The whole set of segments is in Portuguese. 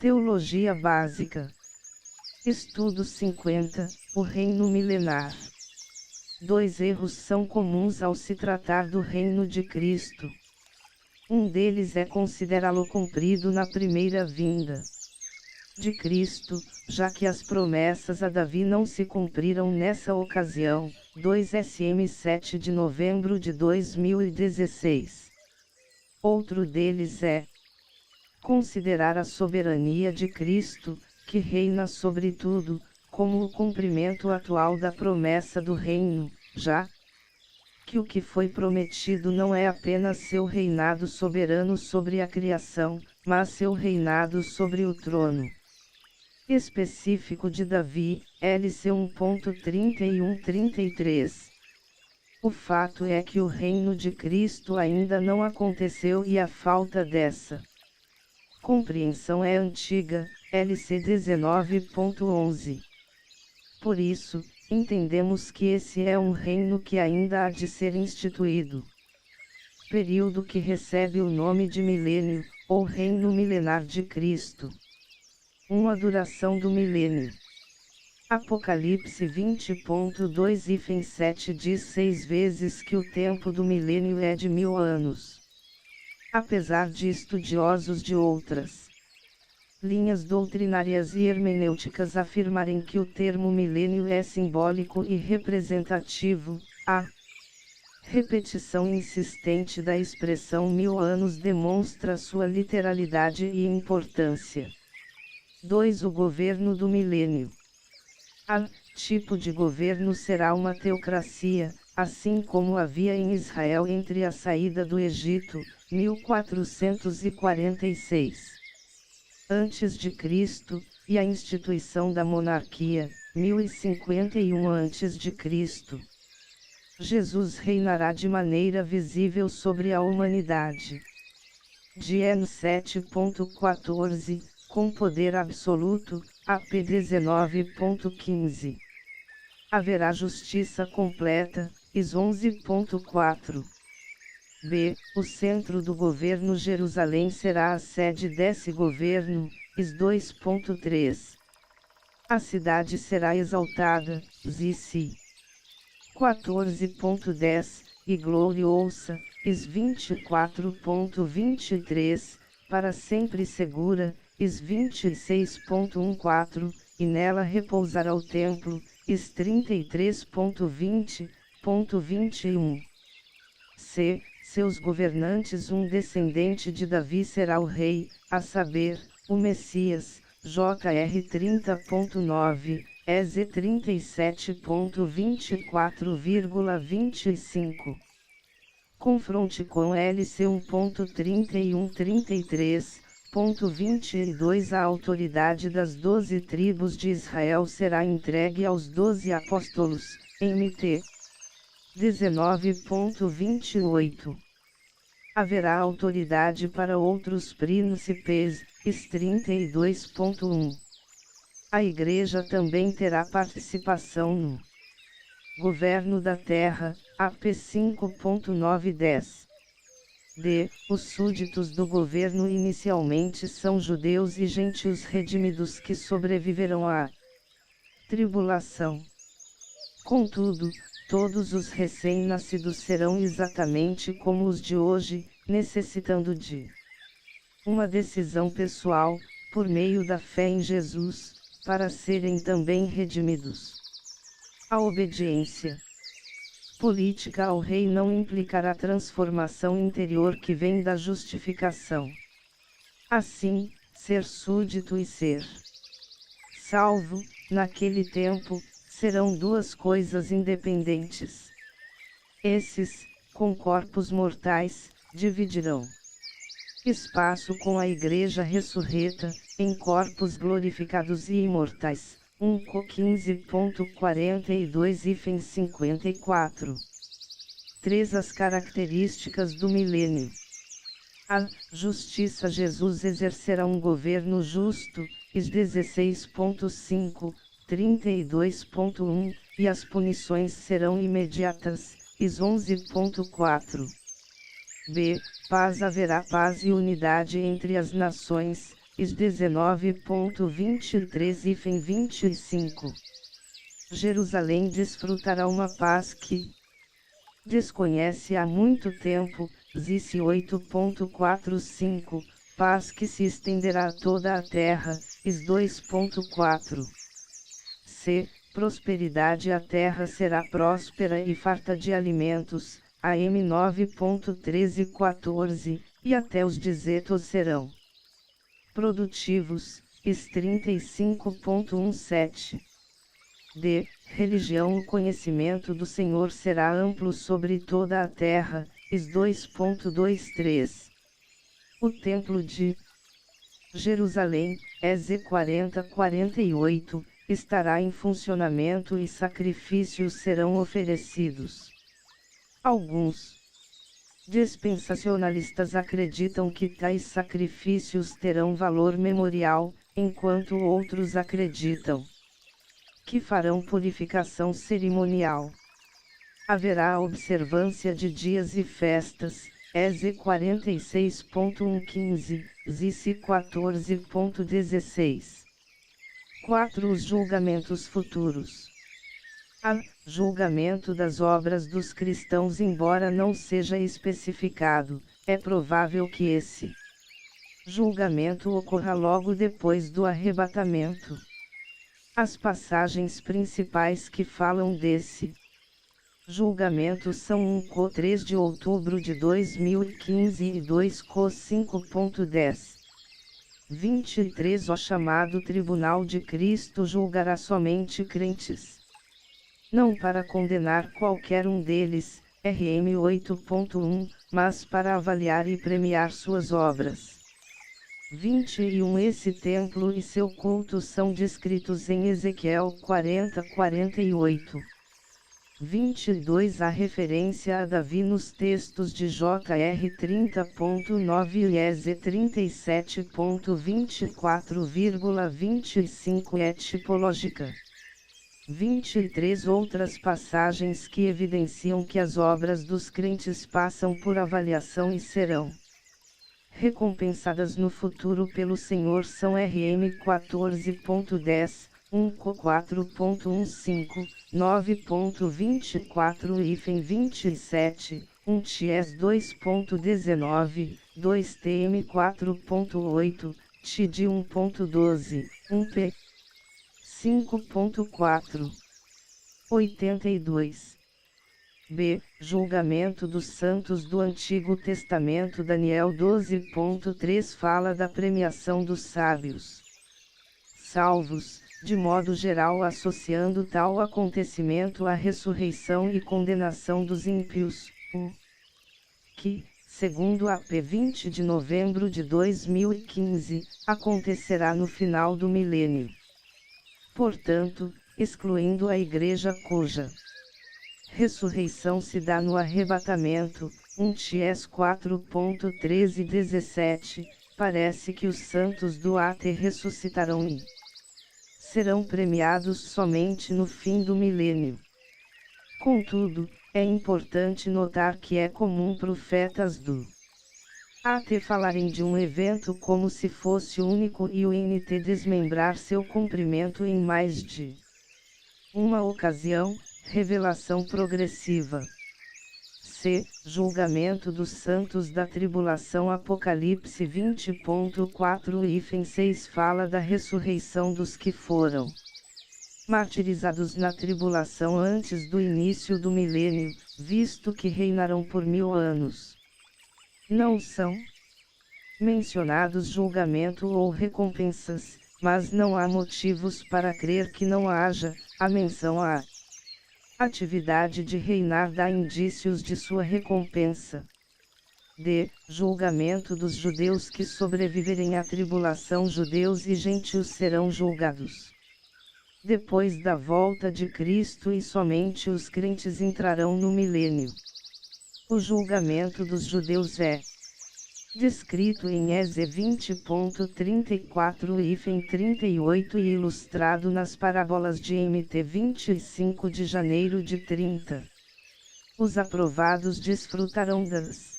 Teologia Básica. Estudo 50, o Reino Milenar. 2 erros são comuns ao se tratar do reino de Cristo. Um deles é considerá-lo cumprido na primeira vinda de Cristo, já que as promessas a Davi não se cumpriram nessa ocasião. 2 SM 7 de novembro de 2016. Outro deles é considerar a soberania de Cristo, que reina sobre tudo, como o cumprimento atual da promessa do reino, já que o que foi prometido não é apenas seu reinado soberano sobre a criação, mas seu reinado sobre o trono específico de Davi, LC 1.31-33. O fato é que o reino de Cristo ainda não aconteceu e a falta dessa compreensão é antiga, LC 19.11. Por isso, entendemos que esse é um reino que ainda há de ser instituído. Período que recebe o nome de milênio, ou reino milenar de Cristo. A duração do milênio. Apocalipse 20.2-7 diz 6 vezes que o tempo do milênio é de 1000 anos. Apesar de estudiosos de outras linhas doutrinárias e hermenêuticas afirmarem que o termo milênio é simbólico e representativo, a repetição insistente da expressão 1000 anos demonstra sua literalidade e importância. 2. O governo do milênio. A tipo de governo será uma teocracia, assim como havia em Israel entre a saída do Egito, 1446 a.C., e a instituição da monarquia, 1051 a.C. Jesus reinará de maneira visível sobre a humanidade. Gen 7.14, com poder absoluto, AP 19.15. Haverá justiça completa, IS 11.4. B. O centro do governo Jerusalém será a sede desse governo, IS 2.3. A cidade será exaltada, ZC 14.10, e gloriosa, IS 24.23, para sempre segura, IS 26.14, e nela repousará o templo, IS 33.20.21. C. Seus governantes. Um descendente de Davi será o rei, a saber, o Messias, JR 30.9, EZ 37.24,25. Confronte com LC 1.31-33.22. A autoridade das 12 tribos de Israel será entregue aos 12 apóstolos, MT 19.28. Haverá autoridade para outros príncipes, IS 32.1. A Igreja também terá participação no governo da terra, AP 5.9-10. D. Os súditos do governo inicialmente são judeus e gentios redimidos que sobreviverão à tribulação. Contudo, todos os recém-nascidos serão exatamente como os de hoje, necessitando de uma decisão pessoal, por meio da fé em Jesus, para serem também redimidos. A obediência política ao rei não implicará transformação interior que vem da justificação. Assim, ser súdito e ser salvo, naquele tempo, serão duas coisas independentes. Esses, com corpos mortais, dividirão espaço com a Igreja ressurreta, em corpos glorificados e imortais. 1 Co 15.42-54. 3. As características do milênio. A justiça. Jesus exercerá um governo justo, IS 16.5, 32.1, e as punições serão imediatas, IS 11.4. B. Paz. Haverá paz e unidade entre as nações, Is 19.23-25. Jerusalém desfrutará uma paz que desconhece há muito tempo. Zice 8.45, paz que se estenderá a toda a terra. Is 2.4. C. Prosperidade, a terra será próspera e farta de alimentos. AM 9.13-14, e até os desertos serão produtivos. Is 35.17. D. Religião, o conhecimento do Senhor será amplo sobre toda a terra. Is 2.23. O templo de Jerusalém, EZ 40:48, estará em funcionamento e sacrifícios serão oferecidos. Alguns dispensacionalistas acreditam que tais sacrifícios terão valor memorial, enquanto outros acreditam que farão purificação cerimonial. Haverá a observância de dias e festas. EZ 46.115, Zice 14.16. 4. Os julgamentos futuros. A. Julgamento das obras dos cristãos. Embora não seja especificado, é provável que esse julgamento ocorra logo depois do arrebatamento. As passagens principais que falam desse julgamento são 1 Co 3 de outubro de 2015 e 2 Co 5.10. 23. O chamado Tribunal de Cristo julgará somente crentes, não para condenar qualquer um deles, RM 8.1, mas para avaliar e premiar suas obras. 21. Esse templo e seu culto são descritos em Ezequiel 40:48. 22. A referência a Davi nos textos de JR 30.9 e EZ 37.24,25 é tipológica. 23. Outras passagens que evidenciam que as obras dos crentes passam por avaliação e serão recompensadas no futuro pelo Senhor são RM 14.10, 1 Co 4.15, 9.24 e 27, 1 Ties 2.19, 2 TM 4.8, TD 1.12, 1 P 5.4. 82. B. Julgamento dos santos do Antigo Testamento. Daniel 12.3 fala da premiação dos sábios salvos, de modo geral associando tal acontecimento à ressurreição e condenação dos ímpios, o que, segundo AP 20 de novembro de 2015, acontecerá no final do milênio. Portanto, excluindo a igreja cuja ressurreição se dá no arrebatamento, 1 Ties 4.13 e 17, parece que os santos do AT ressuscitarão e serão premiados somente no fim do milênio. Contudo, é importante notar que é comum profetas do AT falarem de um evento como se fosse único e o NT desmembrar seu cumprimento em mais de uma ocasião. Revelação progressiva. C. Julgamento dos santos da tribulação. Apocalipse 20.4 e 6 fala da ressurreição dos que foram martirizados na tribulação antes do início do milênio, visto que reinarão por 1000 anos. Não são mencionados julgamento ou recompensas, mas não há motivos para crer que não haja. A menção à atividade de reinar dá indícios de sua recompensa. D. Julgamento dos judeus que sobreviverem à tribulação. Judeus e gentios serão julgados depois da volta de Cristo e somente os crentes entrarão no milênio. O julgamento dos judeus é descrito em EZ 20.34 e 38 e ilustrado nas parábolas de MT 25 de janeiro de 30. Os aprovados desfrutarão das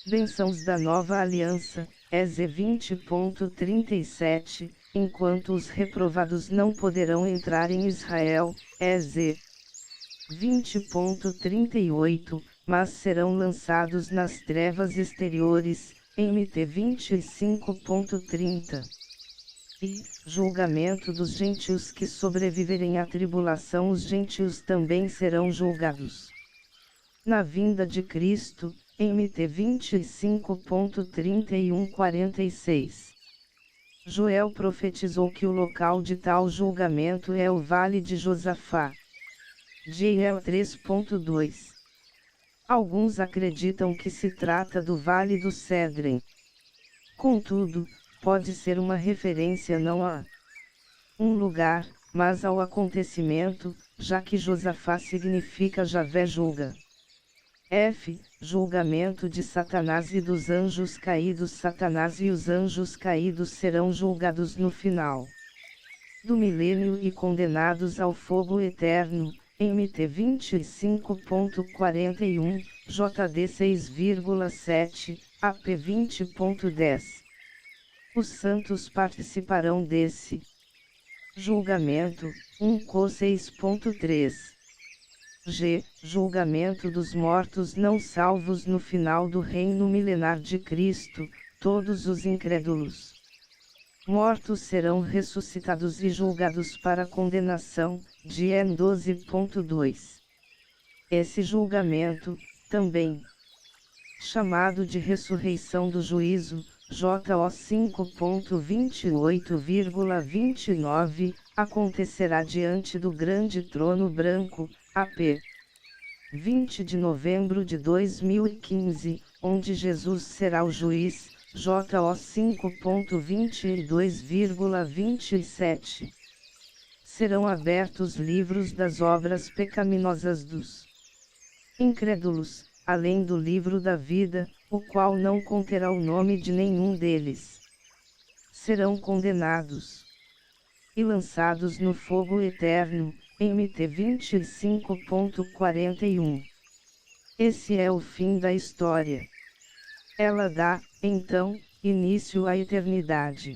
bênçãos da nova aliança, EZ 20.37, enquanto os reprovados não poderão entrar em Israel, EZ 20.38, mas serão lançados nas trevas exteriores, MT 25.30. E, julgamento dos gentios que sobreviverem à tribulação. Os gentios também serão julgados na vinda de Cristo, MT 25.31-46. Joel profetizou que o local de tal julgamento é o Vale de Josafá. Joel 3.2. Alguns acreditam que se trata do Vale do Cedrem. Contudo, pode ser uma referência não a um lugar, mas ao acontecimento, já que Josafá significa Javé julga. F. Julgamento de Satanás e dos anjos caídos. Satanás e os anjos caídos serão julgados no final do milênio e condenados ao fogo eterno, MT 25.41, JD 6,7, AP 20.10. Os santos participarão desse julgamento, 1 Co 6.3. G. Julgamento dos mortos não salvos. No final do reino milenar de Cristo, todos os incrédulos mortos serão ressuscitados e julgados para condenação, GN 12.2. Esse julgamento, também chamado de ressurreição do juízo, JO 5.28,29, acontecerá diante do grande trono branco, AP 20 de novembro de 2015, onde Jesus será o juiz, JO 5.22,27. Serão abertos livros das obras pecaminosas dos incrédulos, além do livro da vida, o qual não conterá o nome de nenhum deles. Serão condenados e lançados no fogo eterno, MT 25.41. Esse é o fim da história. Ela dá, então, início à eternidade.